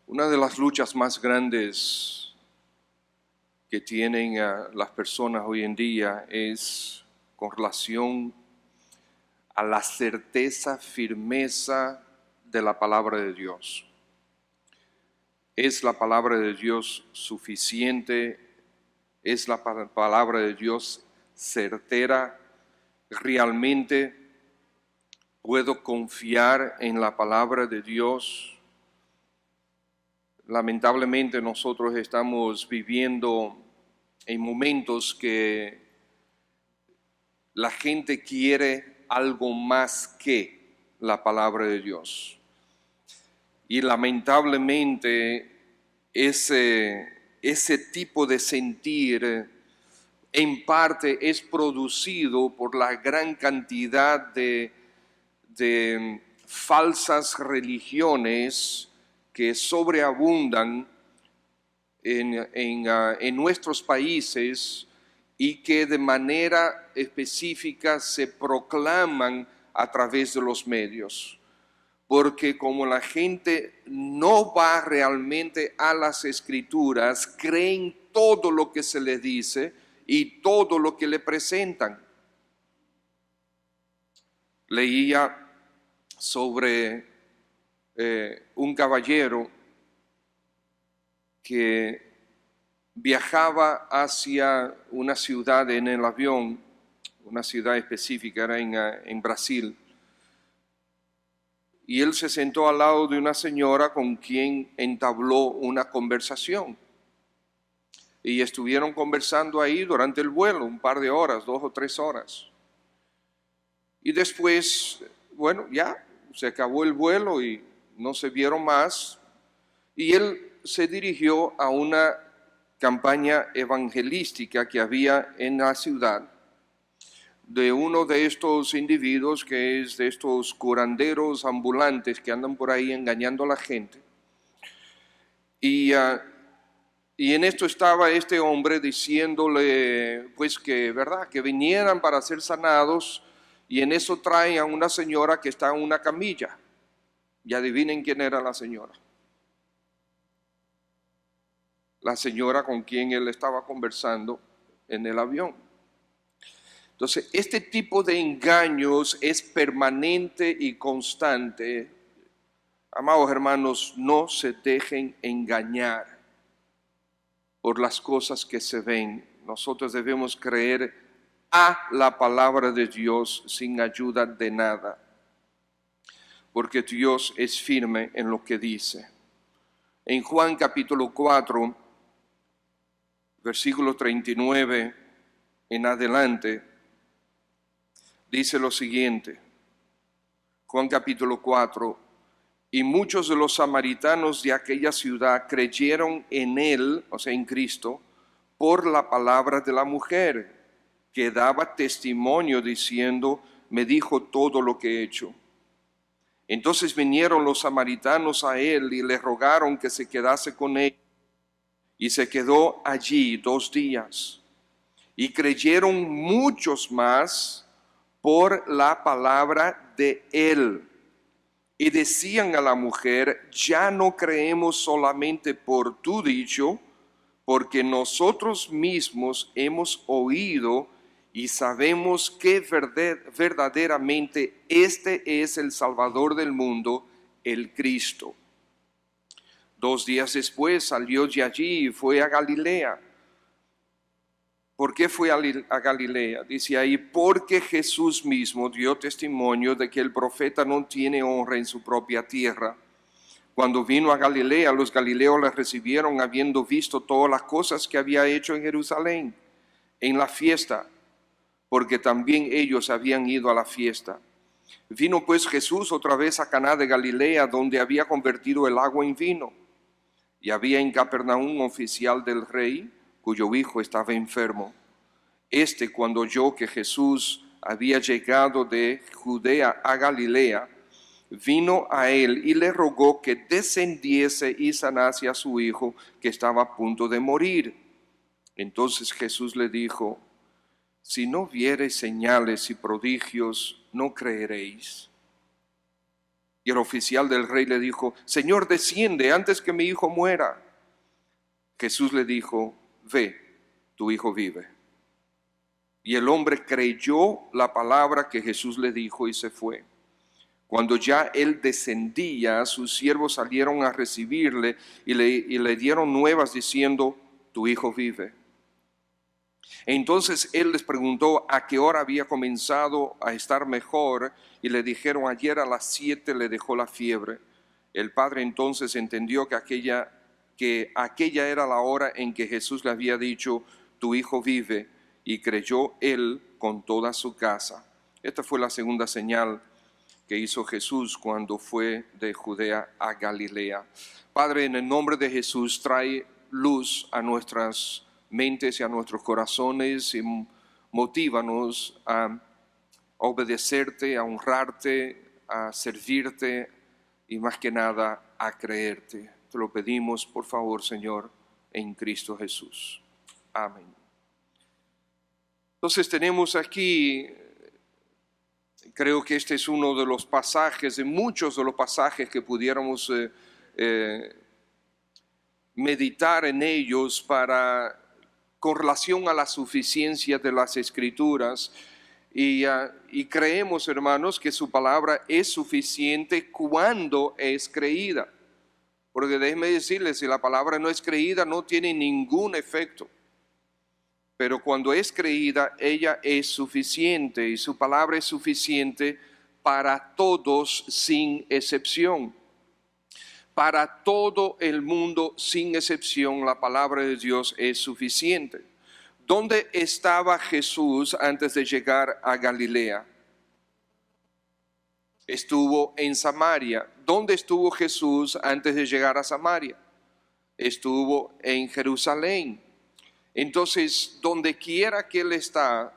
Una de las luchas más grandes que tienen las personas hoy en día es con relación a la certeza, firmeza de la palabra de Dios. ¿Es la palabra de Dios suficiente? ¿Es la palabra de Dios certera? ¿Realmente puedo confiar en la palabra de Dios? Lamentablemente nosotros estamos viviendo en momentos que la gente quiere algo más que la palabra de Dios. Y lamentablemente ese tipo de sentir en parte es producido por la gran cantidad de falsas religiones que sobreabundan en nuestros países y que de manera específica se proclaman a través de los medios. Porque como la gente no va realmente a las Escrituras, creen todo lo que se les dice y todo lo que le presentan. Leía sobre un caballero que viajaba hacia una ciudad en el avión, una ciudad específica, era en Brasil, y él se sentó al lado de una señora con quien entabló una conversación. Y estuvieron conversando ahí durante el vuelo, un par de horas, 2 o 3 horas. Y después, bueno, ya se acabó el vuelo y no se vieron más. Y él se dirigió a una campaña evangelística que había en la ciudad de uno de estos individuos que es de estos curanderos ambulantes que andan por ahí engañando a la gente. Y en esto estaba este hombre diciéndole pues que, ¿verdad?, que vinieran para ser sanados, y en eso traen a una señora que está en una camilla. Y adivinen quién era la señora. La señora con quien él estaba conversando en el avión. Entonces, este tipo de engaños es permanente y constante. Amados hermanos, no se dejen engañar por las cosas que se ven. Nosotros debemos creer a la palabra de Dios sin ayuda de nada, porque Dios es firme en lo que dice. En Juan capítulo 4, versículo 39 en adelante, dice lo siguiente. Juan capítulo 4: y muchos de los samaritanos de aquella ciudad creyeron en él, o sea, en Cristo, por la palabra de la mujer, que daba testimonio diciendo: me dijo todo lo que he hecho. Entonces vinieron los samaritanos a él y le rogaron que se quedase con él. Y se quedó allí 2 días. Y creyeron muchos más por la palabra de él. Y decían a la mujer: ya no creemos solamente por tu dicho, porque nosotros mismos hemos oído y sabemos que verdaderamente este es el Salvador del mundo, el Cristo. 2 días después salió de allí y fue a Galilea. ¿Por qué fue a Galilea? Dice ahí: porque Jesús mismo dio testimonio de que el profeta no tiene honra en su propia tierra. Cuando vino a Galilea, los galileos le recibieron habiendo visto todas las cosas que había hecho en Jerusalén, en la fiesta, porque también ellos habían ido a la fiesta. Vino pues Jesús otra vez a Caná de Galilea, donde había convertido el agua en vino. Y había en Capernaum un oficial del rey, cuyo hijo estaba enfermo. Cuando oyó que Jesús había llegado de Judea a Galilea, vino a él y le rogó que descendiese y sanase a su hijo, que estaba a punto de morir. Entonces Jesús le dijo: si no viereis señales y prodigios, no creeréis. Y el oficial del rey le dijo: Señor, desciende antes que mi hijo muera. Jesús le dijo: ve, tu hijo vive. Y el hombre creyó la palabra que Jesús le dijo y se fue. Cuando ya él descendía, sus siervos salieron a recibirle y le dieron nuevas diciendo: tu hijo vive. Entonces él les preguntó a qué hora había comenzado a estar mejor, y le dijeron: ayer a las 7 le dejó la fiebre. El padre entonces entendió que aquella era la hora en que Jesús le había dicho: tu hijo vive, y creyó él con toda su casa. Esta fue la segunda señal que hizo Jesús cuando fue de Judea a Galilea. Padre, en el nombre de Jesús, trae luz a nuestras mentes y a nuestros corazones y motívanos a obedecerte, a honrarte, a servirte y más que nada a creerte. Te lo pedimos, por favor, Señor, en Cristo Jesús. Amén. Entonces tenemos aquí, creo que este es uno de los pasajes, de muchos de los pasajes que pudiéramos meditar en ellos con relación a la suficiencia de las Escrituras. Y creemos, hermanos, que su palabra es suficiente cuando es creída. Porque déjenme decirles, si la palabra no es creída, no tiene ningún efecto. Pero cuando es creída, ella es suficiente, y su palabra es suficiente para todos sin excepción. Para todo el mundo sin excepción, la palabra de Dios es suficiente. ¿Dónde estaba Jesús antes de llegar a Galilea? Estuvo en Samaria. ¿Dónde estuvo Jesús antes de llegar a Samaria? Estuvo en Jerusalén. Entonces, donde quiera que él está,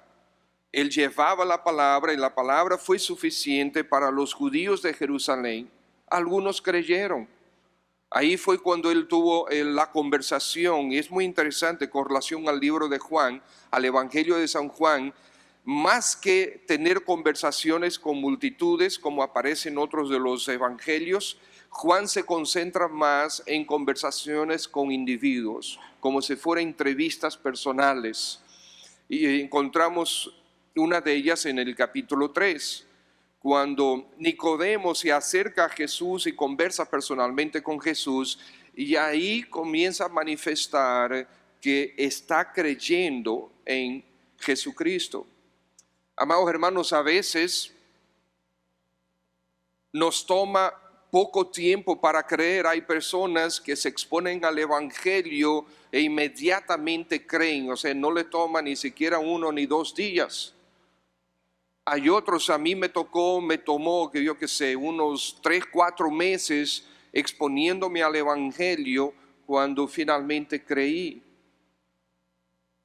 él llevaba la palabra, y la palabra fue suficiente para los judíos de Jerusalén. Algunos creyeron. Ahí fue cuando él tuvo la conversación, y es muy interesante con relación al libro de Juan, al Evangelio de San Juan. Más que tener conversaciones con multitudes, como aparece en otros de los evangelios, Juan se concentra más en conversaciones con individuos, como si fueran entrevistas personales. Y encontramos una de ellas en el capítulo 3, cuando Nicodemo se acerca a Jesús y conversa personalmente con Jesús, y ahí comienza a manifestar que está creyendo en Jesucristo. Amados hermanos, a veces nos toma poco tiempo para creer. Hay personas que se exponen al Evangelio e inmediatamente creen, o sea, no le toma ni siquiera 1 ni 2 días. Hay otros, a mí me tomó, que yo qué sé, unos 3, 4 meses exponiéndome al Evangelio cuando finalmente creí.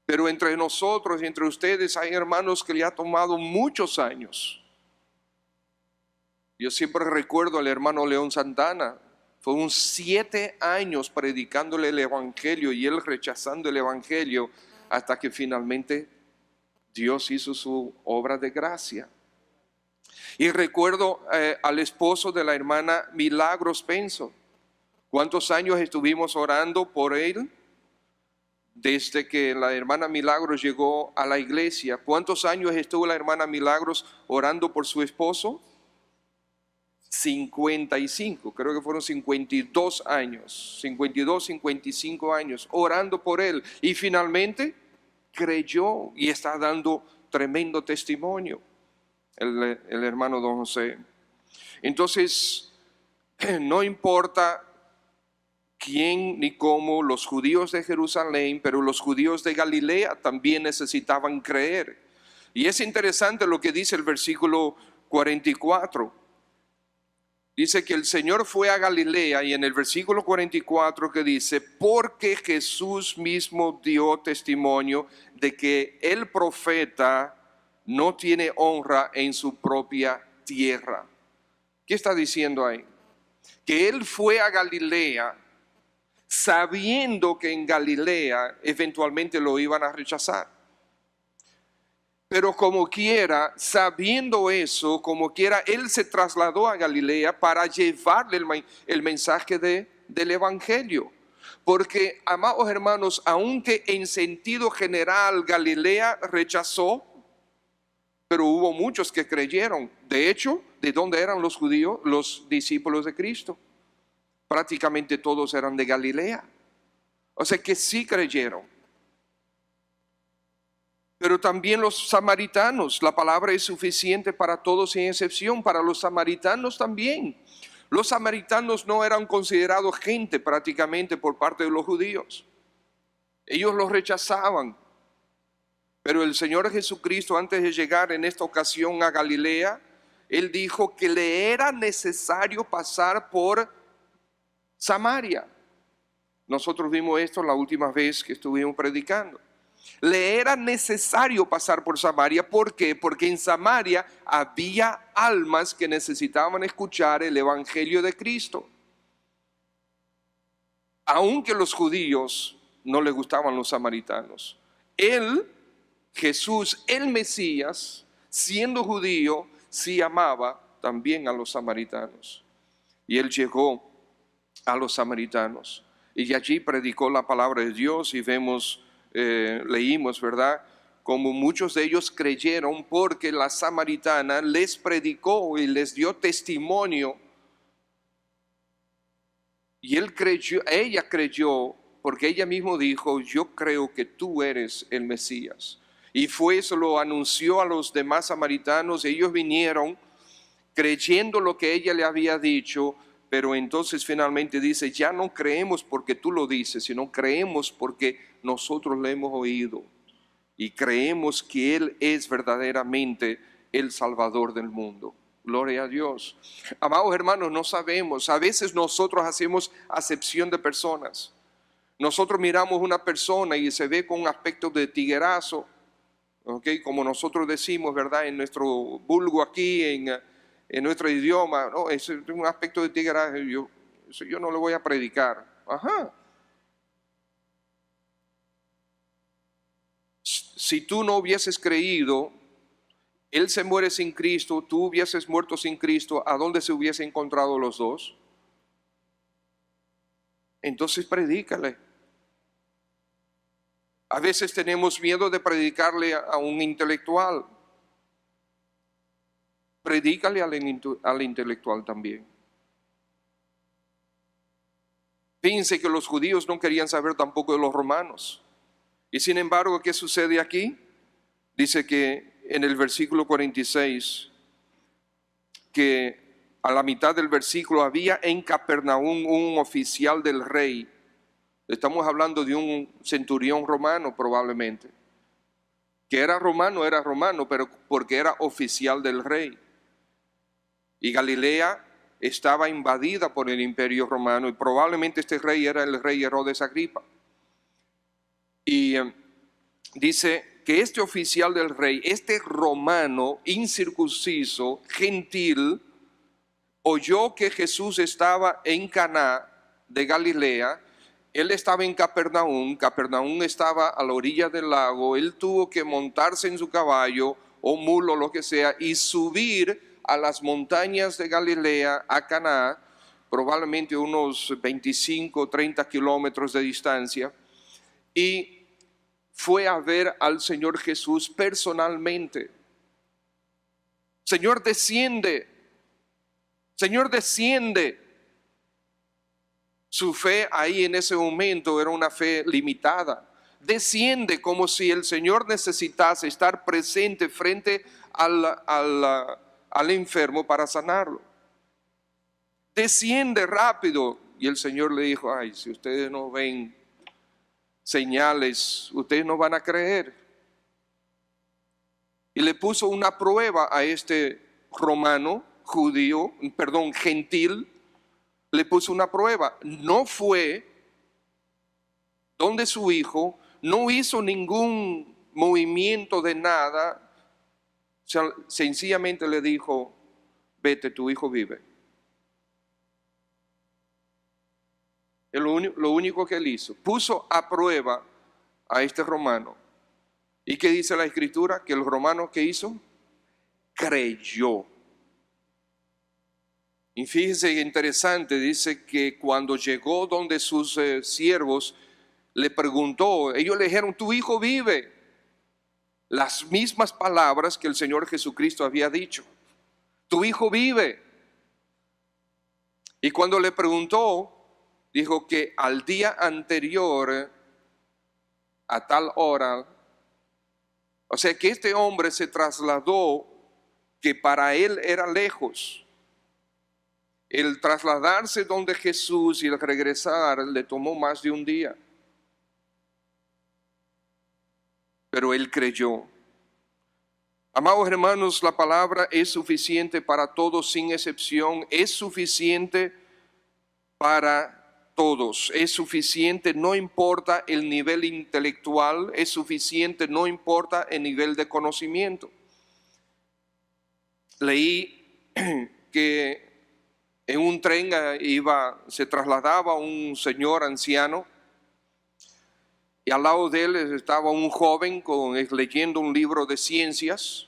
Pero entre nosotros y entre ustedes hay hermanos que le ha tomado muchos años. Yo siempre recuerdo al hermano León Santana. Fue 7 años predicándole el Evangelio y él rechazando el Evangelio, hasta que finalmente Dios hizo su obra de gracia. Y recuerdo al esposo de la hermana Milagros Penso. ¿Cuántos años estuvimos orando por él? Desde que la hermana Milagros llegó a la iglesia. ¿Cuántos años estuvo la hermana Milagros orando por su esposo? 55, creo que fueron 52 años, 52, 55 años orando por él, y finalmente creyó y está dando tremendo testimonio el hermano don José. Entonces, no importa quién ni cómo, los judíos de Jerusalén, pero los judíos de Galilea también necesitaban creer. Y es interesante lo que dice el versículo 44. Dice que el Señor fue a Galilea, y en el versículo 44 que dice: porque Jesús mismo dio testimonio de que el profeta no tiene honra en su propia tierra. ¿Qué está diciendo ahí? Que él fue a Galilea sabiendo que en Galilea eventualmente lo iban a rechazar. Pero como quiera, sabiendo eso, como quiera, él se trasladó a Galilea para llevarle el mensaje del Evangelio. Porque, amados hermanos, aunque en sentido general Galilea rechazó, pero hubo muchos que creyeron. De hecho, ¿de dónde eran los judíos, los discípulos de Cristo? Prácticamente todos eran de Galilea. O sea que sí creyeron. Pero también los samaritanos, la palabra es suficiente para todos sin excepción, para los samaritanos también. Los samaritanos no eran considerados gente prácticamente por parte de los judíos. Ellos los rechazaban. Pero el Señor Jesucristo, antes de llegar en esta ocasión a Galilea, Él dijo que le era necesario pasar por Samaria. Nosotros vimos esto la última vez que estuvimos predicando. Le era necesario pasar por Samaria. ¿Por qué? Porque en Samaria había almas que necesitaban escuchar el Evangelio de Cristo. Aunque los judíos no les gustaban los samaritanos, Él, Jesús, el Mesías, siendo judío, sí amaba también a los samaritanos. Y Él llegó a los samaritanos y allí predicó la palabra de Dios y leímos, ¿verdad? Como muchos de ellos creyeron porque la samaritana les predicó y les dio testimonio. Y ella creyó porque ella misma dijo, yo creo que tú eres el Mesías. Y eso lo anunció a los demás samaritanos. Ellos vinieron creyendo lo que ella le había dicho, pero entonces finalmente dice, ya no creemos porque tú lo dices, sino creemos porque nosotros lo hemos oído y creemos que Él es verdaderamente el Salvador del mundo. Gloria a Dios. Amados hermanos, no sabemos, a veces nosotros hacemos acepción de personas. Nosotros miramos una persona y se ve con un aspecto de tiguerazo, ¿okay? Como nosotros decimos, ¿verdad? En nuestro vulgo aquí, en nuestro idioma, no, es un aspecto de tiguerazo, yo no le voy a predicar. Ajá. Si tú no hubieses creído, Él se muere sin Cristo, tú hubieses muerto sin Cristo, ¿a dónde se hubiesen encontrado los dos? Entonces predícale. A veces tenemos miedo de predicarle a un intelectual. Predícale al intelectual también. Fíjense que los judíos no querían saber tampoco de los romanos. Y sin embargo, ¿qué sucede aquí? Dice que en el versículo 46, que a la mitad del versículo había en Capernaum un oficial del rey. Estamos hablando de un centurión romano probablemente. Que era romano, pero porque era oficial del rey. Y Galilea estaba invadida por el imperio romano y probablemente este rey era el rey Herodes Agripa. Y dice que este oficial del rey, este romano incircunciso, gentil, oyó que Jesús estaba en Caná de Galilea. Él estaba en Capernaum, Capernaum estaba a la orilla del lago. Él tuvo que montarse en su caballo o mulo, lo que sea, y subir a las montañas de Galilea, a Caná, probablemente unos 25, 30 kilómetros de distancia, y fue a ver al Señor Jesús personalmente. Señor, desciende. Señor, desciende. Su fe ahí en ese momento era una fe limitada. Desciende como si el Señor necesitase estar presente frente al enfermo para sanarlo. Desciende rápido. Y el Señor le dijo, ay, si ustedes no ven señales, ustedes no van a creer. Y le puso una prueba a este gentil, le puso una prueba. No fue donde su hijo, no hizo ningún movimiento de nada, sencillamente le dijo, vete, tu hijo vive. Lo único que él hizo, puso a prueba a este romano. ¿Y qué dice la Escritura? Que el romano, ¿qué hizo? Creyó. Y fíjense que interesante, dice que cuando llegó donde sus siervos, le preguntó, ellos le dijeron, tu hijo vive. Las mismas palabras que el Señor Jesucristo había dicho. Tu hijo vive. Y cuando le preguntó, dijo que al día anterior, a tal hora, o sea que este hombre se trasladó, que para él era lejos. El trasladarse donde Jesús y el regresar le tomó más de un día. Pero él creyó. Amados hermanos, la palabra es suficiente para todos sin excepción. Es suficiente para todos. Es suficiente, no importa el nivel intelectual. Es suficiente, no importa el nivel de conocimiento. Leí que en un tren se trasladaba un señor anciano y al lado de él estaba un joven leyendo un libro de ciencias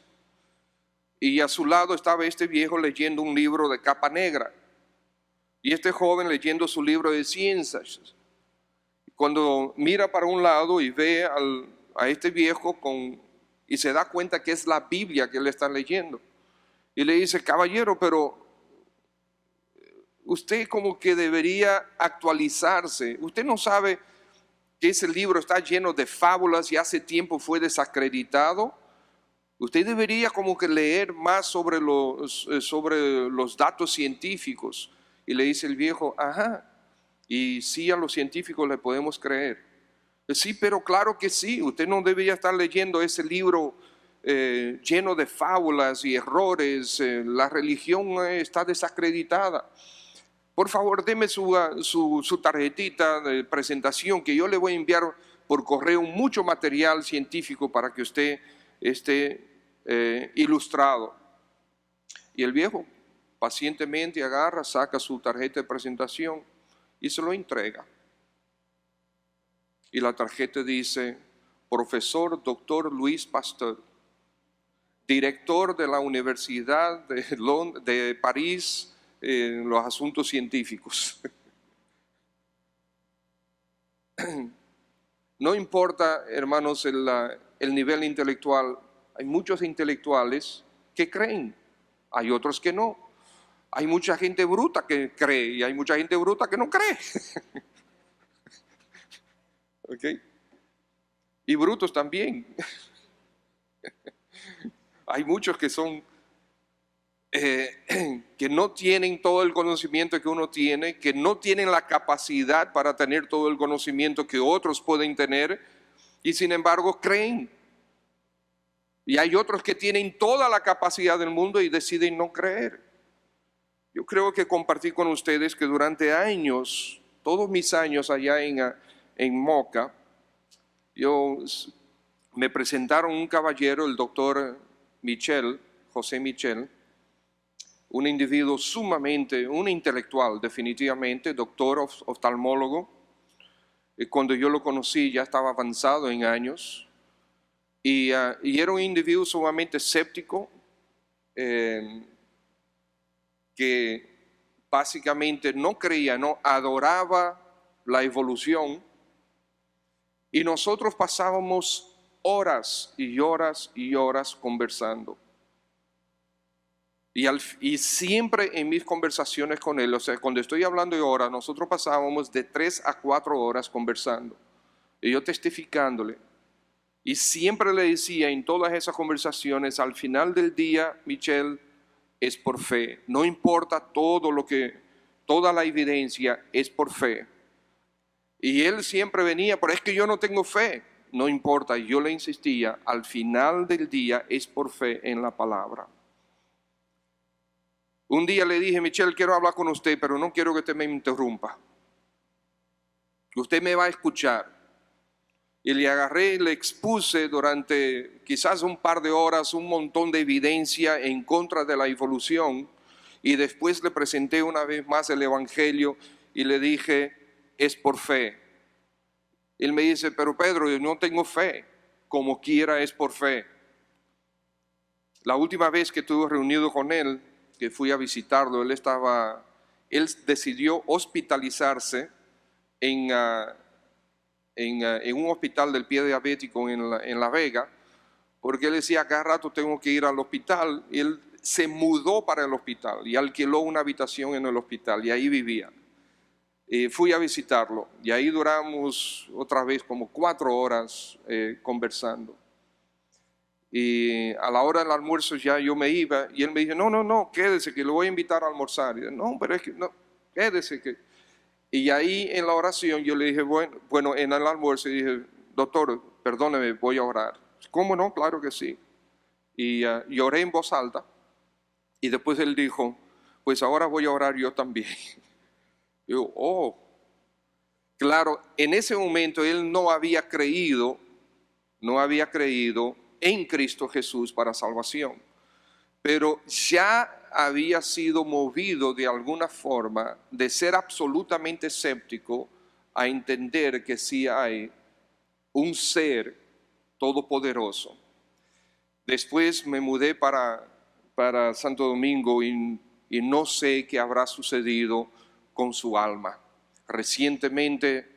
y a su lado estaba este viejo leyendo un libro de capa negra y este joven leyendo su libro de ciencias. Cuando mira para un lado y ve a este viejo y se da cuenta que es la Biblia que él está leyendo y le dice, caballero, pero usted como que debería actualizarse. Usted no sabe que ese libro está lleno de fábulas y hace tiempo fue desacreditado. Usted debería como que leer más sobre los datos científicos. Y le dice el viejo, ajá, y sí, a los científicos le podemos creer. Sí, pero claro que sí, usted no debería estar leyendo ese libro lleno de fábulas y errores. La religión está desacreditada. Por favor, deme su tarjetita de presentación que yo le voy a enviar por correo mucho material científico para que usted esté ilustrado. Y el viejo pacientemente agarra, saca su tarjeta de presentación y se lo entrega. Y la tarjeta dice, profesor Dr. Luis Pasteur, director de la Universidad de París, en los asuntos científicos. No importa, hermanos, el nivel intelectual. Hay muchos intelectuales que creen, hay otros que no. Hay mucha gente bruta que cree y hay mucha gente bruta que no cree. ¿Okay? Y brutos también. Hay muchos que son que no tienen todo el conocimiento que uno tiene, que no tienen la capacidad para tener todo el conocimiento que otros pueden tener y sin embargo creen. Y hay otros que tienen toda la capacidad del mundo y deciden no creer. Yo creo que compartí con ustedes que durante años, todos mis años allá en Moca, me presentaron un caballero, el doctor Michel, José Michel, un individuo sumamente, un intelectual definitivamente, doctor oftalmólogo. Cuando yo lo conocí ya estaba avanzado en años y era un individuo sumamente escéptico que básicamente no creía, no adoraba la evolución y nosotros pasábamos horas y horas y horas conversando. Y siempre en mis conversaciones con él, o sea, cuando estoy hablando de horas, nosotros pasábamos de 3 a 4 horas conversando. Y yo testificándole. Y siempre le decía en todas esas conversaciones, al final del día, Michel, es por fe. No importa toda la evidencia, es por fe. Y él siempre venía, pero es que yo no tengo fe. No importa, yo le insistía, al final del día es por fe en la palabra. Un día le dije, Michel, quiero hablar con usted, pero no quiero que usted me interrumpa. Usted me va a escuchar. Y le agarré y le expuse durante quizás un par de horas un montón de evidencia en contra de la evolución. Y después le presenté una vez más el Evangelio y le dije, es por fe. Él me dice, pero Pedro, yo no tengo fe. como quiera es por fe. La última vez que estuve reunido con él, que fui a visitarlo, él decidió hospitalizarse en un hospital del pie diabético en La Vega, porque él decía, cada rato tengo que ir al hospital. Y él se mudó para el hospital y alquiló una habitación en el hospital y ahí vivía. Fui a visitarlo y ahí duramos otra vez como 4 horas conversando. Y a la hora del almuerzo ya yo me iba y él me dijo, no, quédese que lo voy a invitar a almorzar. Y yo, no, pero es que no, quédese que... Y ahí en la oración yo le dije, bueno, en el almuerzo dije, doctor, perdóneme, voy a orar. ¿Cómo no? Claro que sí. Y oré en voz alta. Y después él dijo, pues ahora voy a orar yo también. Yo, claro, en ese momento él no había creído en Cristo Jesús para salvación. Pero ya había sido movido de alguna forma de ser absolutamente escéptico a entender que sí hay un ser todopoderoso. Después me mudé para Santo Domingo y no sé qué habrá sucedido con su alma. Recientemente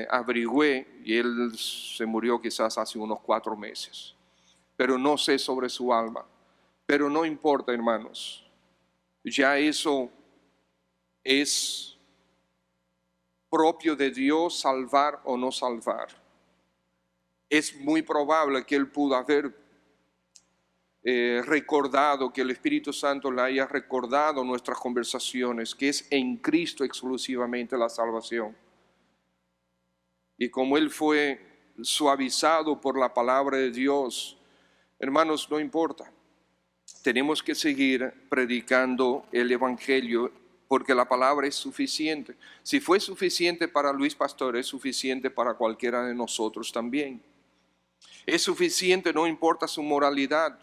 averigüé y él se murió quizás hace unos 4 meses, pero no sé sobre su alma. Pero no importa, hermanos, ya eso es propio de Dios, salvar o no salvar. Es muy probable que él pudo haber recordado, que el Espíritu Santo le haya recordado nuestras conversaciones, que es en Cristo exclusivamente la salvación. Y como él fue suavizado por la palabra de Dios, hermanos, no importa. Tenemos que seguir predicando el Evangelio porque la palabra es suficiente. Si fue suficiente para Luis Pastor, es suficiente para cualquiera de nosotros también. Es suficiente, no importa su moralidad,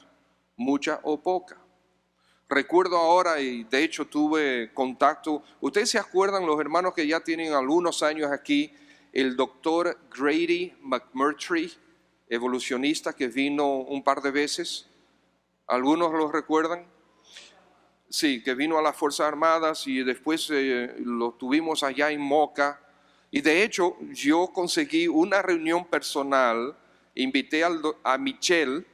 mucha o poca. Recuerdo ahora, y de hecho tuve contacto, ustedes se acuerdan, los hermanos que ya tienen algunos años aquí, el doctor Grady McMurtry, evolucionista que vino un par de veces. ¿Algunos lo recuerdan? Sí, que vino a las Fuerzas Armadas y después lo tuvimos allá en Moca. Y de hecho yo conseguí una reunión personal, invité a Michelle,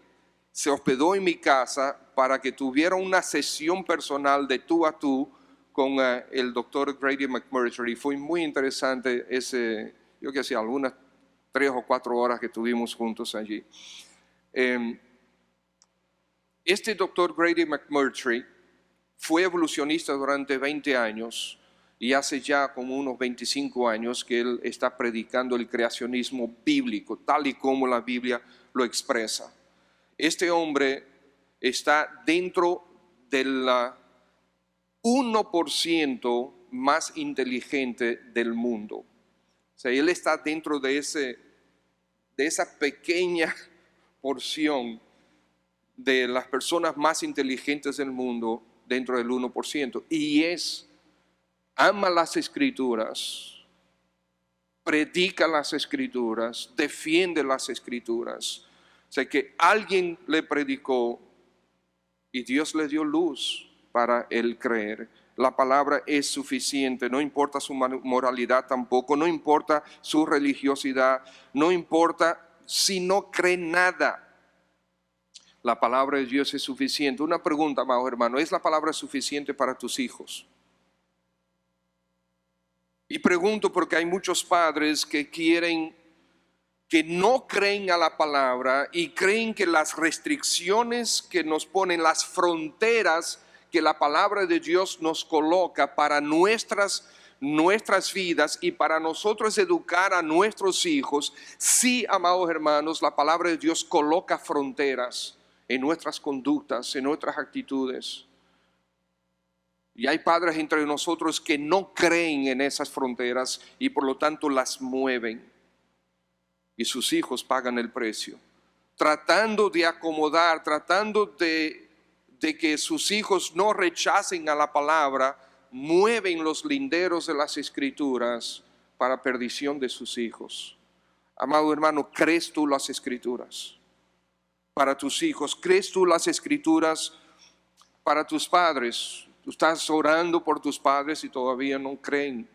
se hospedó en mi casa para que tuviera una sesión personal de tú a tú con el doctor Grady McMurtry. Fue muy interesante yo que sé, algunas 3 o 4 horas que estuvimos juntos allí. Este doctor Grady McMurtry fue evolucionista durante 20 años y hace ya como unos 25 años que él está predicando el creacionismo bíblico, tal y como la Biblia lo expresa. Este hombre está dentro del 1% más inteligente del mundo. O sea, él está dentro de esa pequeña porción de las personas más inteligentes del mundo dentro del 1%. Y ama las Escrituras, predica las Escrituras, defiende las Escrituras. O sea, que alguien le predicó y Dios le dio luz para él creer. La palabra es suficiente, no importa su moralidad tampoco, no importa su religiosidad, no importa si no cree nada. La palabra de Dios es suficiente. Una pregunta, amado hermano, ¿es la palabra suficiente para tus hijos? Y pregunto porque hay muchos padres que no creen a la palabra y creen que las restricciones que nos ponen, las fronteras que la palabra de Dios nos coloca para nuestras vidas y para nosotros educar a nuestros hijos, sí, amados hermanos, la palabra de Dios coloca fronteras en nuestras conductas, en nuestras actitudes. Y hay padres entre nosotros que no creen en esas fronteras y por lo tanto las mueven. Y sus hijos pagan el precio. Tratando de acomodar, tratando de que sus hijos no rechacen a la palabra, mueven los linderos de las Escrituras para perdición de sus hijos. Amado hermano, ¿crees tú las Escrituras para tus hijos? ¿Crees tú las Escrituras para tus padres? Tú estás orando por tus padres y todavía no creen.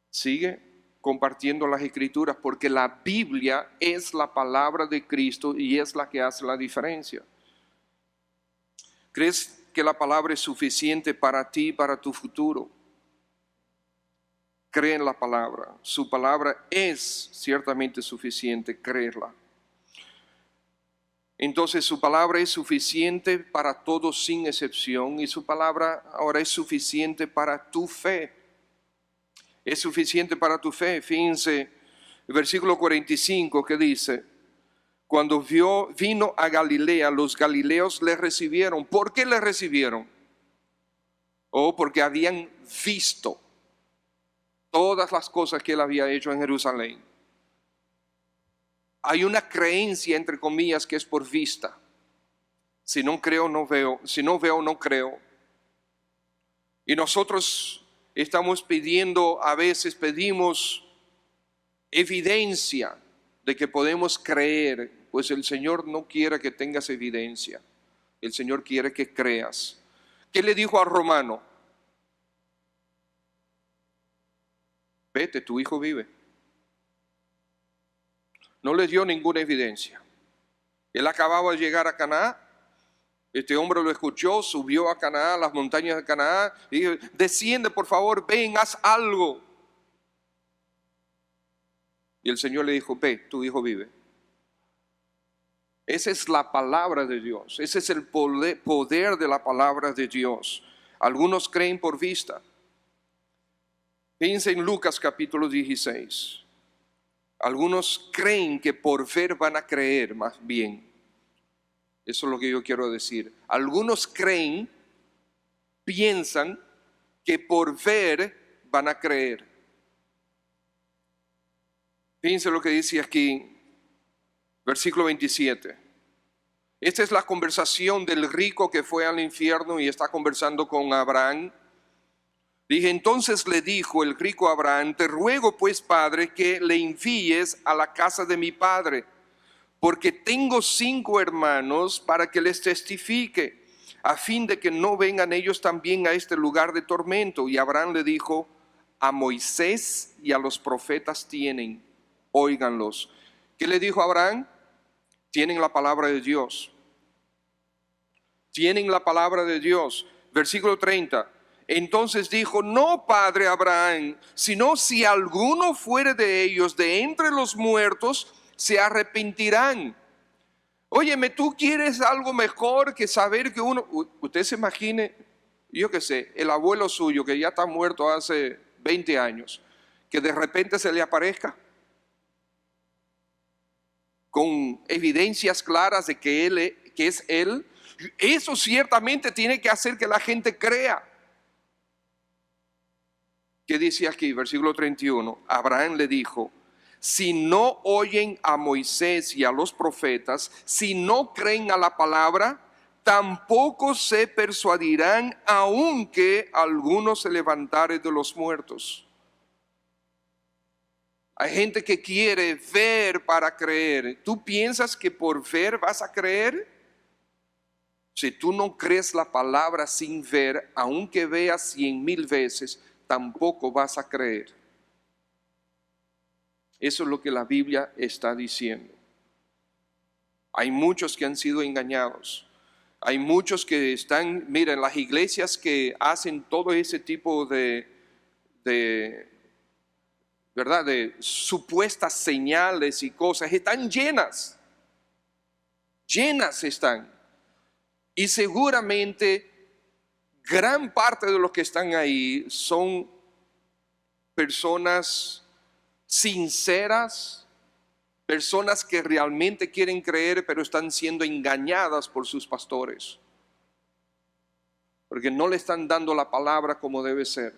Sigue compartiendo las Escrituras, porque la Biblia es la palabra de Cristo y es la que hace la diferencia. ¿Crees que la palabra es suficiente para ti y para tu futuro? Cree en la palabra. Su palabra es ciertamente suficiente, créela. Entonces su palabra es suficiente para todos sin excepción, y su palabra ahora es suficiente para tu fe. Es suficiente para tu fe. Fíjense el versículo 45 que dice: cuando vino a Galilea, los galileos le recibieron. ¿Por qué le recibieron? Porque habían visto todas las cosas que él había hecho en Jerusalén. Hay una creencia, entre comillas, que es por vista. Si no creo, no veo. Si no veo, no creo. Y nosotros estamos pidiendo, a veces pedimos evidencia de que podemos creer, pues el Señor no quiere que tengas evidencia. El Señor quiere que creas. ¿Qué le dijo al romano? Vete, tu hijo vive. No le dio ninguna evidencia. Él acababa de llegar a Canaán. Este hombre lo escuchó, subió a Canaán, a las montañas de Canaán, y dijo: desciende por favor, ven, haz algo. Y el Señor le dijo: ve, tu hijo vive. Esa es la palabra de Dios. Ese es el poder de la palabra de Dios. Algunos creen por vista. Fíjense en Lucas capítulo 16. Algunos creen que por ver van a creer, más bien. Eso es lo que yo quiero decir. Algunos creen, piensan que por ver van a creer. Fíjense lo que dice aquí, versículo 27. Esta es la conversación del rico que fue al infierno y está conversando con Abraham. Dije: entonces le dijo el rico a Abraham: te ruego pues, padre, que le envíes a la casa de mi padre, porque tengo 5 hermanos, para que les testifique, a fin de que no vengan ellos también a este lugar de tormento. Y Abraham le dijo: a Moisés y a los profetas tienen, óiganlos. ¿Qué le dijo Abraham? Tienen la palabra de Dios. Tienen la palabra de Dios. Versículo 30. Entonces dijo: no, padre Abraham, sino si alguno fuere de ellos de entre los muertos, se arrepentirán. Óyeme, tú quieres algo mejor que saber que uno... Usted se imagine, yo qué sé, el abuelo suyo que ya está muerto hace 20 años, que de repente se le aparezca con evidencias claras de que es él. Eso ciertamente tiene que hacer que la gente crea. ¿Qué dice aquí? Versículo 31. Abraham le dijo: si no oyen a Moisés y a los profetas, si no creen a la palabra, tampoco se persuadirán, aunque alguno se levantare de los muertos. Hay gente que quiere ver para creer. ¿Tú piensas que por ver vas a creer? Si tú no crees la palabra sin ver, aunque veas 100,000 veces, tampoco vas a creer. Eso es lo que la Biblia está diciendo. Hay muchos que han sido engañados. Hay muchos que están, miren, las iglesias que hacen todo ese tipo ¿verdad?, de supuestas señales y cosas, están llenas. Llenas están. Y seguramente gran parte de los que están ahí son personas sinceras, personas que realmente quieren creer, pero están siendo engañadas por sus pastores, porque no le están dando la palabra como debe ser.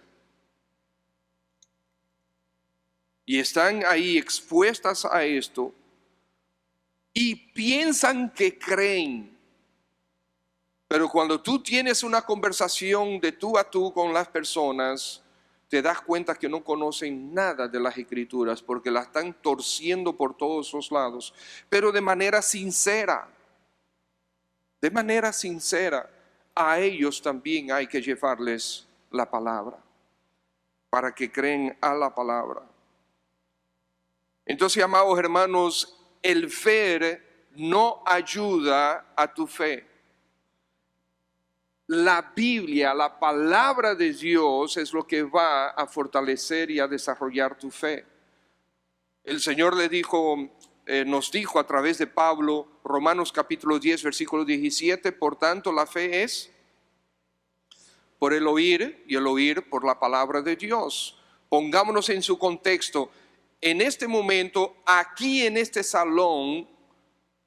Y están ahí expuestas a esto y piensan que creen. Pero cuando tú tienes una conversación de tú a tú con las personas, te das cuenta que no conocen nada de las Escrituras porque las están torciendo por todos los lados, pero de manera sincera. De manera sincera, a ellos también hay que llevarles la palabra para que creen a la palabra. Entonces, amados hermanos, el ver no ayuda a tu fe. La Biblia, la palabra de Dios es lo que va a fortalecer y a desarrollar tu fe. El Señor nos dijo a través de Pablo, Romanos capítulo 10, versículo 17, por tanto la fe es por el oír y el oír por la palabra de Dios. Pongámonos en su contexto. En este momento, aquí en este salón,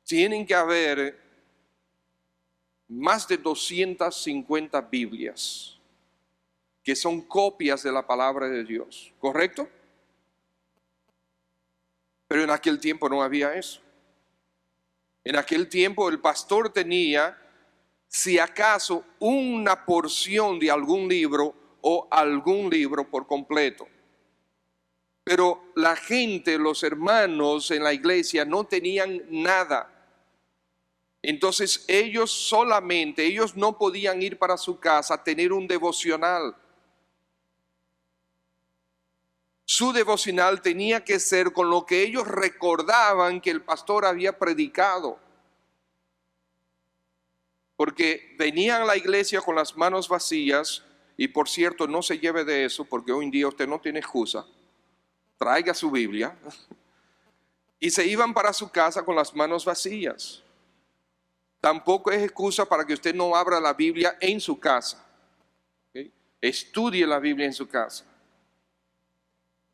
tienen que haber más de 250 Biblias, que son copias de la palabra de Dios, ¿correcto? Pero en aquel tiempo no había eso. En aquel tiempo el pastor tenía, si acaso, una porción de algún libro o algún libro por completo. Pero la gente, los hermanos en la iglesia no tenían nada. Entonces ellos no podían ir para su casa a tener un devocional. Su devocional tenía que ser con lo que ellos recordaban que el pastor había predicado. Porque venían a la iglesia con las manos vacías, y por cierto, no se lleve de eso, porque hoy en día usted no tiene excusa. Traiga su Biblia. Y se iban para su casa con las manos vacías. Tampoco es excusa para que usted no abra la Biblia en su casa. ¿Okay? Estudie la Biblia en su casa.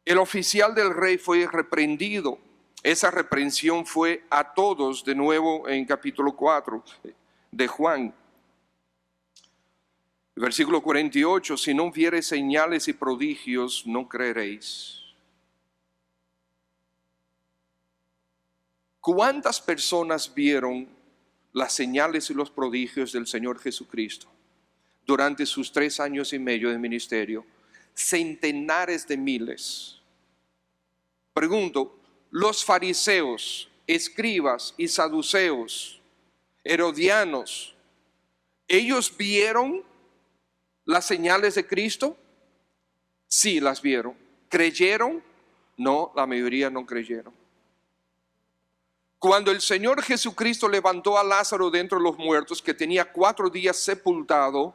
El oficial del rey fue reprendido. Esa reprensión fue a todos, de nuevo en capítulo 4 de Juan. Versículo 48, si no viereis señales y prodigios, no creeréis. ¿Cuántas personas vieron las señales y los prodigios del Señor Jesucristo durante sus 3 años y medio de ministerio? Centenares de miles. Pregunto, los fariseos, escribas y saduceos, herodianos, ¿ellos vieron las señales de Cristo? Sí, las vieron. ¿Creyeron? No, la mayoría no creyeron. Cuando el Señor Jesucristo levantó a Lázaro de entre los muertos, que tenía 4 días sepultado,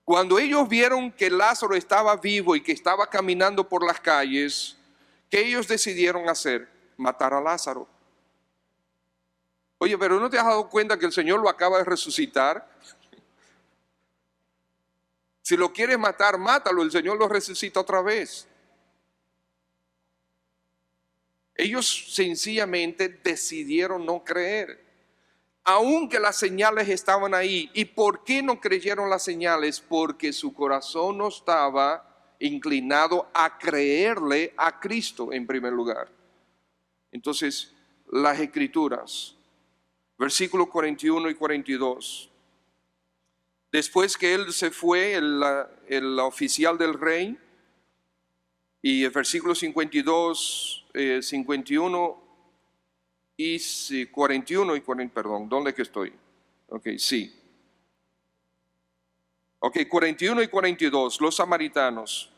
cuando ellos vieron que Lázaro estaba vivo y que estaba caminando por las calles, ¿qué ellos decidieron hacer? Matar a Lázaro. Oye, pero ¿no te has dado cuenta que el Señor lo acaba de resucitar? Si lo quieres matar, mátalo, el Señor lo resucita otra vez. Ellos sencillamente decidieron no creer, aunque las señales estaban ahí. ¿Y por qué no creyeron las señales? Porque su corazón no estaba inclinado a creerle a Cristo en primer lugar. Entonces, las Escrituras, versículos 41 y 42. Después que él se fue, el oficial del rey, y el versículo 52, 51 y 41 y 40, perdón, ¿dónde que estoy? Ok, sí. Ok, 41 y 42, los samaritanos.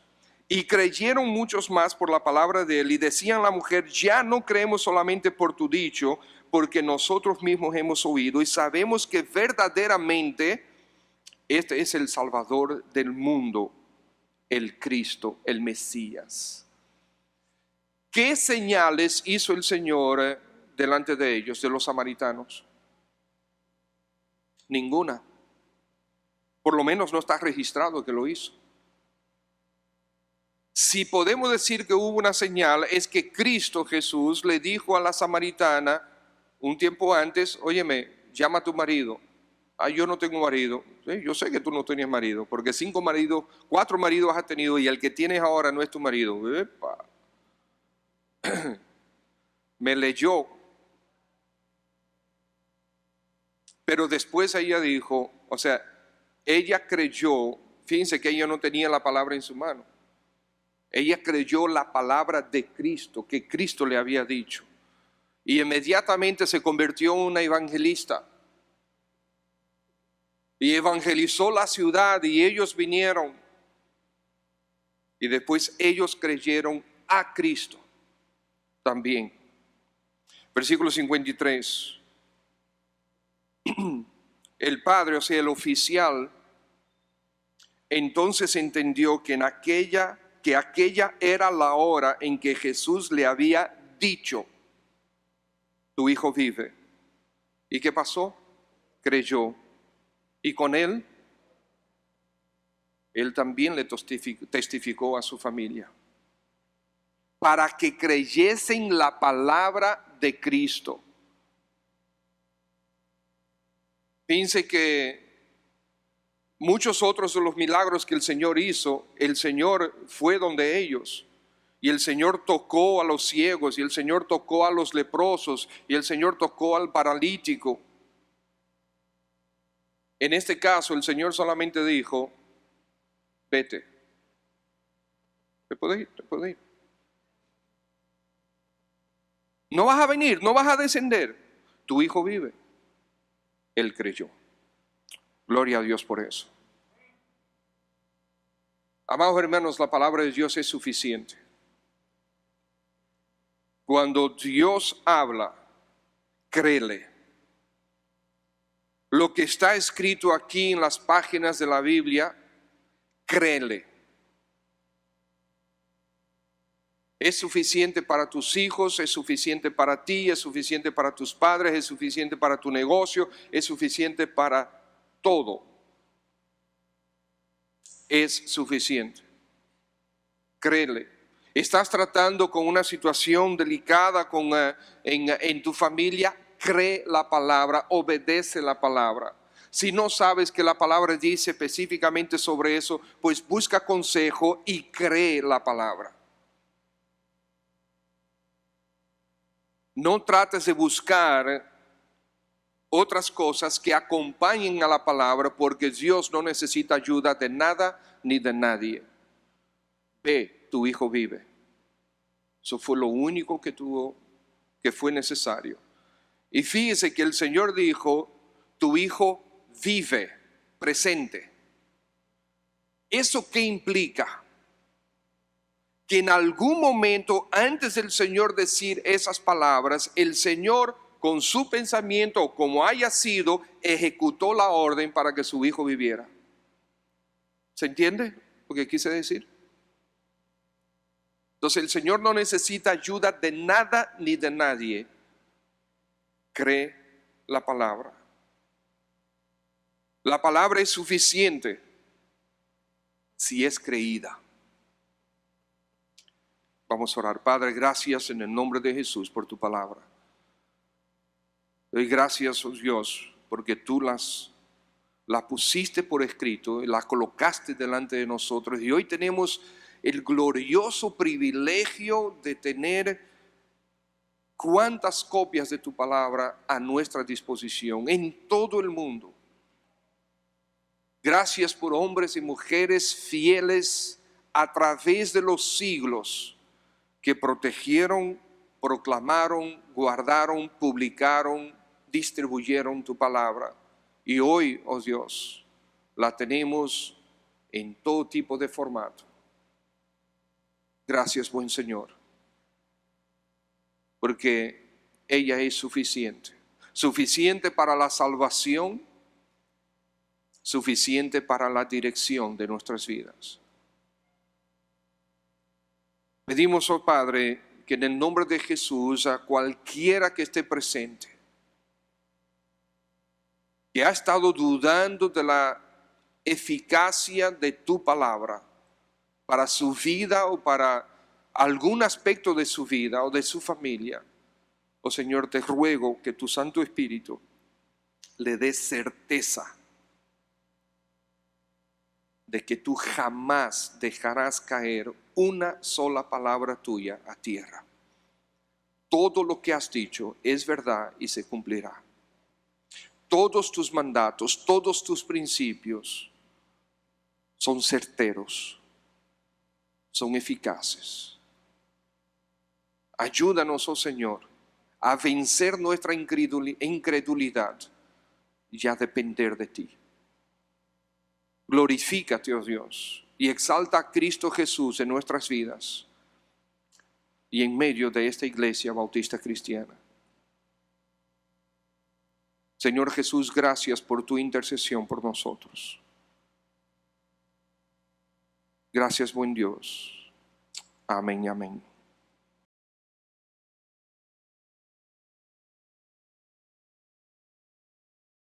Y creyeron muchos más por la palabra de él, y decían la mujer, ya no creemos solamente por tu dicho, porque nosotros mismos hemos oído y sabemos que verdaderamente este es el Salvador del mundo, el Cristo, el Mesías. ¿Qué señales hizo el Señor delante de ellos, de los samaritanos? Ninguna. Por lo menos no está registrado que lo hizo. Si podemos decir que hubo una señal, es que Cristo Jesús le dijo a la samaritana un tiempo antes, óyeme, llama a tu marido. Ah, yo no tengo marido. Sí, yo sé que tú no tenías marido, porque 4 maridos has tenido y el que tienes ahora no es tu marido. ¡Epa! Me leyó. Pero después ella dijo, o sea, ella creyó, fíjense que ella no tenía la palabra en su mano. Ella creyó la palabra de Cristo, que Cristo le había dicho. Y inmediatamente se convirtió en una evangelista. Y evangelizó la ciudad y ellos vinieron. Y después ellos creyeron a Cristo también. Versículo 53. El padre, o sea, el oficial, entonces entendió que aquella era la hora en que Jesús le había dicho: tu hijo vive. ¿Y qué pasó? Creyó. Y con él también le testificó a su familia, para que creyesen la palabra de Cristo. Piense que muchos otros de los milagros que el Señor hizo, el Señor fue donde ellos. Y el Señor tocó a los ciegos, y el Señor tocó a los leprosos, y el Señor tocó al paralítico. En este caso, el Señor solamente dijo: vete. Te puedes ir, te puedes ir. No vas a venir, no vas a descender. Tu hijo vive. Él creyó. Gloria a Dios por eso. Amados hermanos, la palabra de Dios es suficiente. Cuando Dios habla, créele. Lo que está escrito aquí en las páginas de la Biblia, créele. Es suficiente para tus hijos, es suficiente para ti, es suficiente para tus padres, es suficiente para tu negocio, es suficiente para todo. Es suficiente. Créele. Estás tratando con una situación delicada en tu familia, cree la palabra, obedece la palabra. Si no sabes que la palabra dice específicamente sobre eso, pues busca consejo y cree la palabra. No trates de buscar otras cosas que acompañen a la palabra, porque Dios no necesita ayuda de nada ni de nadie. Ve, tu hijo vive. Eso fue lo único que fue necesario. Y fíjese que el Señor dijo: tu hijo vive, presente. ¿Eso qué implica? Que en algún momento antes del Señor decir esas palabras, el Señor con su pensamiento o como haya sido, ejecutó la orden para que su hijo viviera. ¿Se entiende lo que quise decir? Entonces el Señor no necesita ayuda de nada ni de nadie. Cree la palabra. La palabra es suficiente si es creída. Vamos a orar. Padre, gracias en el nombre de Jesús por tu palabra. Doy gracias, oh Dios, porque tú la pusiste por escrito y la colocaste delante de nosotros. Y hoy tenemos el glorioso privilegio de tener cuantas copias de tu palabra a nuestra disposición en todo el mundo. Gracias por hombres y mujeres fieles a través de los siglos que protegieron, proclamaron, guardaron, publicaron, distribuyeron tu palabra. Y hoy, oh Dios, la tenemos en todo tipo de formato. Gracias, buen Señor, porque ella es suficiente. Suficiente para la salvación, suficiente para la dirección de nuestras vidas. Pedimos, oh Padre, que en el nombre de Jesús a cualquiera que esté presente, que ha estado dudando de la eficacia de tu palabra para su vida o para algún aspecto de su vida o de su familia, oh Señor, te ruego que tu Santo Espíritu le dé certeza de que tú jamás dejarás caer una sola palabra tuya a tierra. Todo lo que has dicho es verdad y se cumplirá. Todos tus mandatos, todos tus principios son certeros, son eficaces. Ayúdanos, oh Señor, a vencer nuestra incredulidad y a depender de ti. Glorifícate, oh Dios, y exalta a Cristo Jesús en nuestras vidas y en medio de esta iglesia bautista cristiana. Señor Jesús, gracias por tu intercesión por nosotros. Gracias, buen Dios. Amén y amén.